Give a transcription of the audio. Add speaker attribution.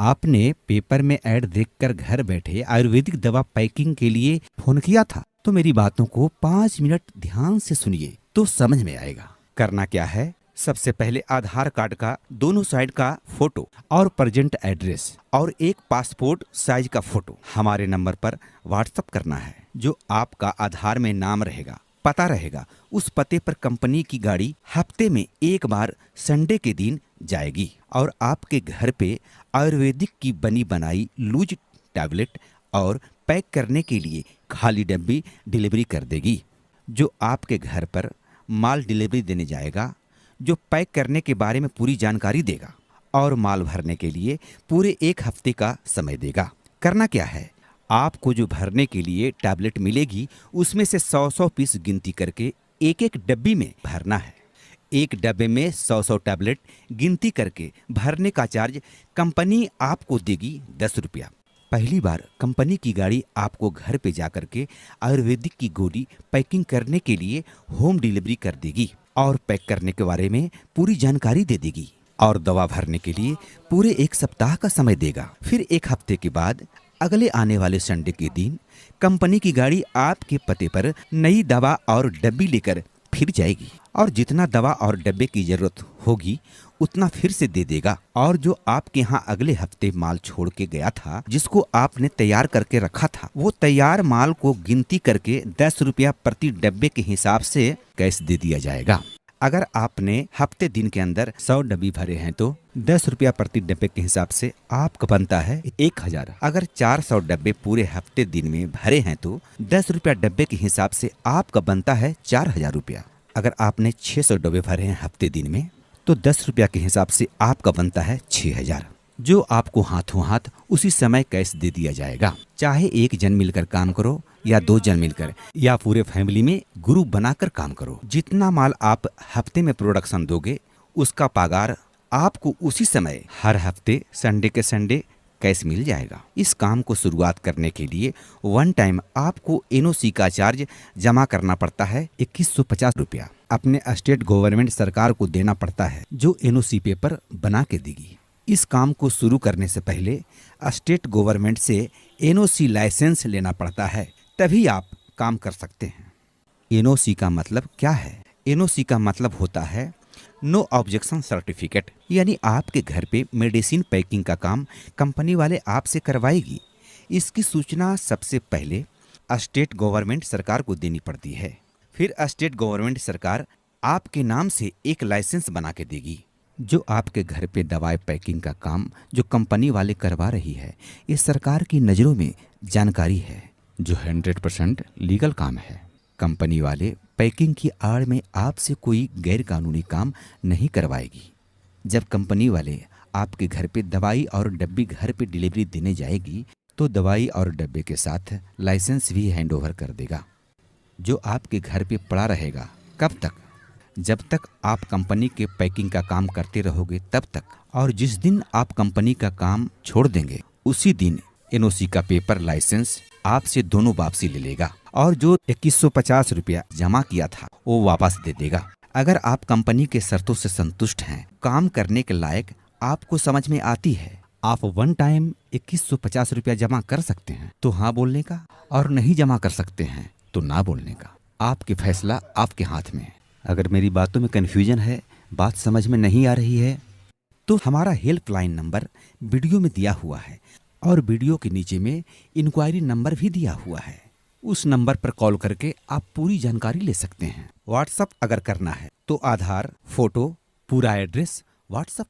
Speaker 1: आपने पेपर में ऐड देखकर घर बैठे आयुर्वेदिक दवा पैकिंग के लिए फोन किया था, तो मेरी बातों को 5 मिनट ध्यान से सुनिए तो समझ में आएगा। करना क्या है, सबसे पहले आधार कार्ड का दोनों साइड का फोटो और प्रेजेंट एड्रेस और एक पासपोर्ट साइज का फोटो हमारे नंबर पर व्हाट्सएप करना है। जो आपका आधार में नाम रहेगा, पता रहेगा, उस पते पर कंपनी की गाड़ी हफ्ते में एक बार संडे के दिन जाएगी और आपके घर पे आयुर्वेदिक की बनी बनाई लूज टैबलेट और पैक करने के लिए खाली डब्बी डिलीवरी कर देगी। जो आपके घर पर माल डिलीवरी देने जाएगा, जो पैक करने के बारे में पूरी जानकारी देगा और माल भरने के लिए पूरे 1 हफ्ते का समय देगा। करना क्या है, आपको जो भरने के लिए टैबलेट मिलेगी उसमें से 100 पीस गिनती करके एक एक डब्बी में भरना है। एक डब्बे में 100 टैबलेट गिनती करके भरने का चार्ज कंपनी आपको देगी 10 रुपया। पहली बार कंपनी की गाड़ी आपको घर पे जाकर के आयुर्वेदिक की गोली पैकिंग करने के लिए होम डिलीवरी कर देगी और पैक करने के बारे में पूरी जानकारी दे देगी और दवा भरने के लिए पूरे 1 सप्ताह का समय देगा। फिर 1 हफ्ते के बाद अगले आने वाले संडे के दिन कंपनी की गाड़ी आपके पते पर नई दवा और डब्बी लेकर फिर जाएगी और जितना दवा और डब्बे की जरूरत होगी उतना फिर से दे देगा। और जो आपके यहाँ अगले हफ्ते माल छोड़ के गया था, जिसको आपने तैयार करके रखा था, वो तैयार माल को गिनती करके 10 रुपया प्रति डब्बे के हिसाब से कैश दे दिया जाएगा। अगर आपने हफ्ते दिन के अंदर 100 डब्बी भरे हैं तो 10 रुपया प्रति डब्बे के हिसाब से आपका बनता है 1000। अगर 400 डब्बे पूरे हफ्ते दिन में भरे हैं तो 10 रुपया डब्बे के हिसाब से आपका बनता है 4000 रुपया। अगर आपने 600 डब्बे भरे हैं हफ्ते दिन में तो 10 रुपया के हिसाब से आपका बनता है 6000, जो आपको हाथों हाथ उसी समय कैश दे दिया जाएगा। चाहे 1 जन मिलकर काम करो या 2 जन मिलकर या पूरे फैमिली में ग्रुप बनाकर काम करो, जितना माल आप हफ्ते में प्रोडक्शन दोगे उसका पगार आपको उसी समय हर हफ्ते संडे के संडे कैश मिल जाएगा। इस काम को शुरुआत करने के लिए 1 टाइम आपको एनओसी का चार्ज जमा करना पड़ता है 2150 रुपया। अपने स्टेट गवर्नमेंट सरकार को देना पड़ता है, जो एनओसी पेपर बना के देगी। इस काम को शुरू करने से पहले स्टेट गवर्नमेंट से एनओसी लाइसेंस लेना पड़ता है, तभी आप काम कर सकते हैं। एनओसी का मतलब क्या है? एनओसी का मतलब होता है नो ऑब्जेक्शन सर्टिफिकेट, यानी आपके घर पे मेडिसिन पैकिंग का काम कंपनी वाले आपसे करवाएगी। इसकी सूचना सबसे पहले स्टेट गवर्नमेंट सरकार को देनी पड़ती है। फिर स्टेट गवर्नमेंट सरकार आपके नाम से एक लाइसेंस बना के देगी। जो आपके घर पे दवाई पैकिंग का काम जो कंपनी वाले करवा रही है, ये सरकार की नज़रों में जानकारी है, जो 100% लीगल काम है। कंपनी वाले पैकिंग की आड़ में आपसे कोई गैर कानूनी काम नहीं करवाएगी। जब कंपनी वाले आपके घर पे दवाई और डब्बी घर पे डिलीवरी देने जाएगी तो दवाई और डब्बे के साथ लाइसेंस भी हैंड ओवर कर देगा, जो आपके घर पे पड़ा रहेगा। कब तक? जब तक आप कंपनी के पैकिंग का काम करते रहोगे तब तक। और जिस दिन आप कंपनी का काम छोड़ देंगे उसी दिन एनओसी का पेपर लाइसेंस आपसे दोनों वापसी ले लेगा और जो 2150 रुपया जमा किया था वो वापस दे देगा। अगर आप कंपनी के शर्तों से संतुष्ट हैं, काम करने के लायक आपको समझ में आती है, आप 1 टाइम 2150 रुपया जमा कर सकते हैं तो हाँ बोलने का, और नहीं जमा कर सकते हैं तो ना बोलने का। आपके फैसला आपके हाथ में है। अगर मेरी बातों में कन्फ्यूजन है, बात समझ में नहीं आ रही है, तो हमारा हेल्पलाइन नंबर वीडियो में दिया हुआ है और वीडियो के नीचे में इंक्वायरी नंबर भी दिया हुआ है। उस नंबर पर कॉल करके आप पूरी जानकारी ले सकते हैं। व्हाट्सएप अगर करना है तो आधार, फोटो, पूरा एड्रेस व्हाट्सएप